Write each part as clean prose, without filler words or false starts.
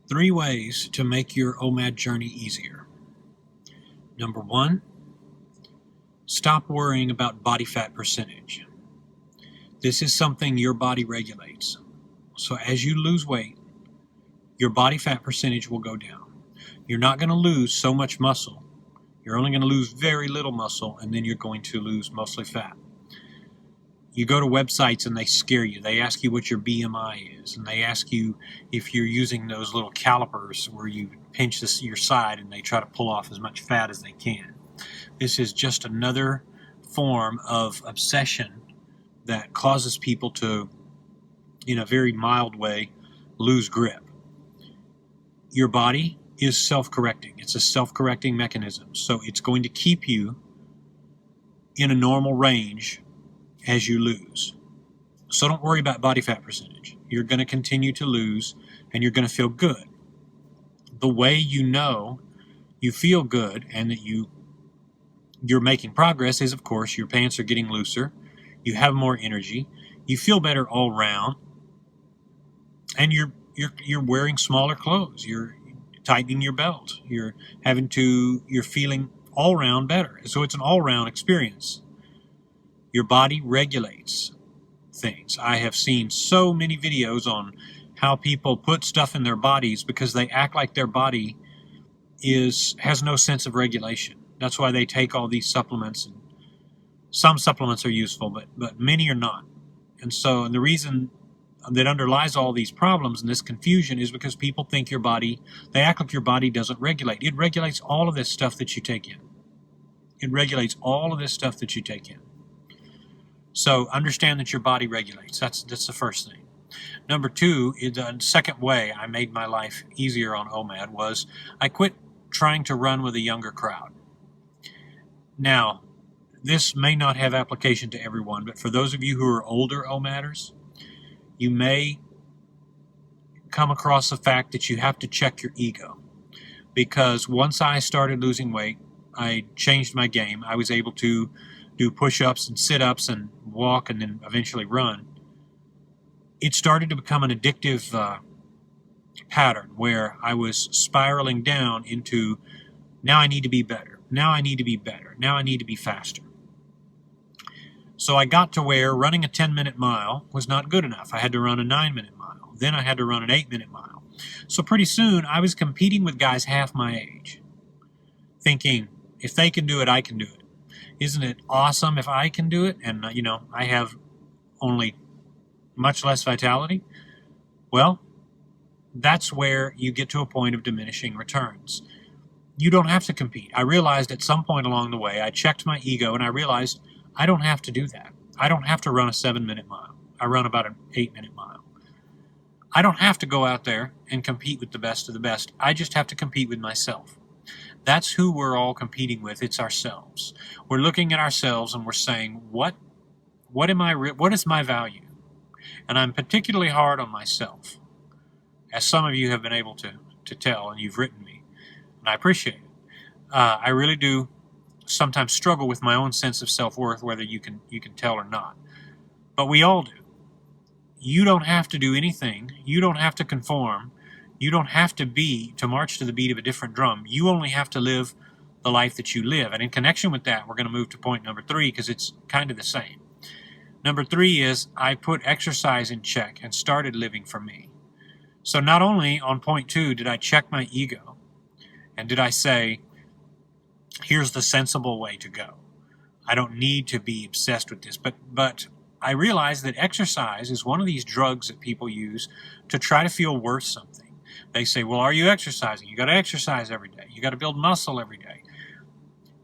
3 ways to make your OMAD journey easier. Number 1, stop worrying about body fat percentage. This is something your body regulates. So as you lose weight, your body fat percentage will go down. You're not going to lose so much muscle. You're only going to lose very little muscle, and then you're going to lose mostly fat. You go to websites and they scare you. They ask you what your BMI is, and they ask you if you're using those little calipers where you pinch your side and they try to pull off as much fat as they can. This is just another form of obsession that causes people to, in a very mild way, lose grip. Your body is self-correcting. It's a self-correcting mechanism, so it's going to keep you in a normal range as you lose. So don't worry about body fat percentage. You're going to continue to lose, and you're going to feel good. The way you know you feel good and that you're making progress is, of course, your pants are getting looser, you have more energy, you feel better all around, and you're wearing smaller clothes, you're tightening your belt, you're feeling all around better. So it's an all around experience. Your body regulates things. I have seen so many videos on how people put stuff in their bodies because they act like their body has no sense of regulation. That's why they take all these supplements. And some supplements are useful, but many are not. And the reason that underlies all these problems and this confusion is because people think they act like your body doesn't regulate. It regulates all of this stuff that you take in. It regulates all of this stuff that you take in. So understand that your body regulates. That's the first thing. Number 2, the second way I made my life easier on OMAD was I quit trying to run with a younger crowd. Now, this may not have application to everyone, but for those of you who are older OMADers, you may come across the fact that you have to check your ego. Because once I started losing weight, I changed my game. I was able to do push-ups and sit-ups and walk and then eventually run. It started to become an addictive pattern where I was spiraling down into, now I need to be better, now I need to be better, now I need to be faster. So I got to where running a 10-minute mile was not good enough. I had to run a 9-minute mile. Then I had to run an 8-minute mile. So pretty soon I was competing with guys half my age, thinking, if they can do it, I can do it. Isn't it awesome if I can do it? And, I have only much less vitality. Well, that's where you get to a point of diminishing returns. You don't have to compete. I realized at some point along the way, I checked my ego and I realized I don't have to do that. I don't have to run a 7-minute mile. I run about an 8-minute mile. I don't have to go out there and compete with the best of the best. I just have to compete with myself. That's who we're all competing with. It's ourselves. We're looking at ourselves and we're saying, what is my value? And I'm particularly hard on myself, as some of you have been able to tell, and you've written me, and I appreciate it. I really do sometimes struggle with my own sense of self-worth, whether you can tell or not. But we all do. You don't have to do anything. You don't have to conform. You don't have to march to the beat of a different drum. You only have to live the life that you live. And in connection with that, we're going to move to point number 3 because it's kind of the same. Number 3 is I put exercise in check and started living for me. So not only on point 2 did I check my ego and did I say, here's the sensible way to go. I don't need to be obsessed with this, but I realized that exercise is one of these drugs that people use to try to feel worth something. They say, well, are you exercising? You got to exercise every day. You got to build muscle every day.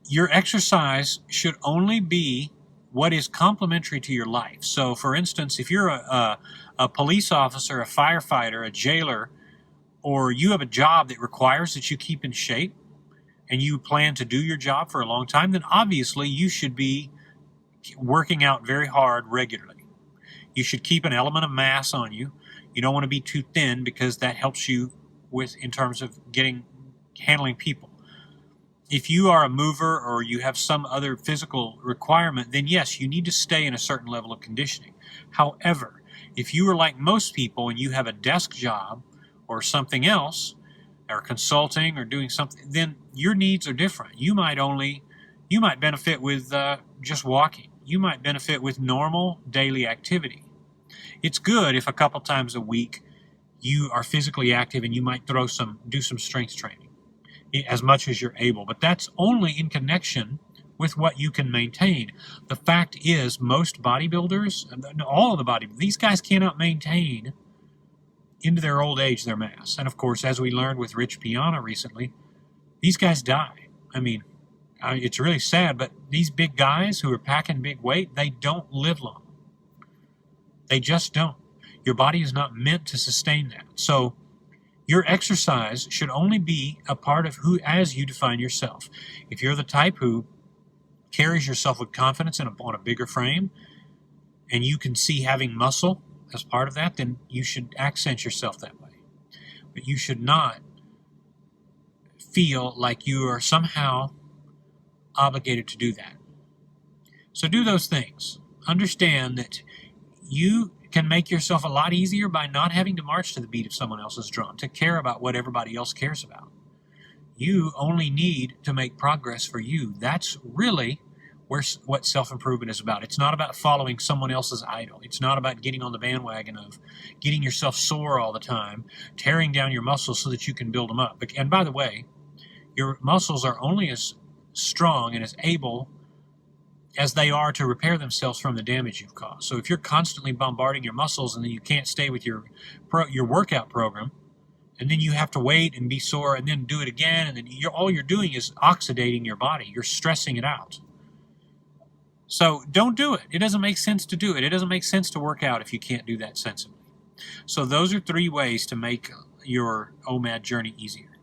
Your exercise should only be what is complementary to your life. So, for instance, if you're a police officer, a firefighter, a jailer, or you have a job that requires that you keep in shape and you plan to do your job for a long time, then obviously you should be working out very hard regularly. You should keep an element of mass on you. You don't want to be too thin because that helps you in terms of handling people. If you are a mover or you have some other physical requirement, then yes, you need to stay in a certain level of conditioning. However, if you are like most people and you have a desk job or something else, or consulting or doing something, then your needs are different. You might benefit with just walking. You might benefit with normal daily activity. It's good if a couple times a week you are physically active and you might do some strength training as much as you're able, but that's only in connection with what you can maintain. The fact is, most bodybuilders, all of the bodybuilders, these guys cannot maintain into their old age their mass. And of course, as we learned with Rich Piana recently, these guys die. I mean, it's really sad, but these big guys who are packing big weight, they don't live long. They just don't. Your body is not meant to sustain that. So your exercise should only be a part of who, as you define yourself. If you're the type who carries yourself with confidence on a bigger frame, and you can see having muscle as part of that, then you should accent yourself that way. But you should not feel like you are somehow obligated to do that. So do those things. Understand that you can make yourself a lot easier by not having to march to the beat of someone else's drum, to care about what everybody else cares about. You only need to make progress for you. That's really what self-improvement is about. It's not about following someone else's idol. It's not about getting on the bandwagon of getting yourself sore all the time, tearing down your muscles so that you can build them up. And by the way, your muscles are only as strong and as able as they are to repair themselves from the damage you've caused. So if you're constantly bombarding your muscles and then you can't stay with your workout program, and then you have to wait and be sore and then do it again, and then all you're doing is oxidating your body. You're stressing it out. So don't do it. It doesn't make sense to do it. It doesn't make sense to work out if you can't do that sensibly. So those are 3 ways to make your OMAD journey easier.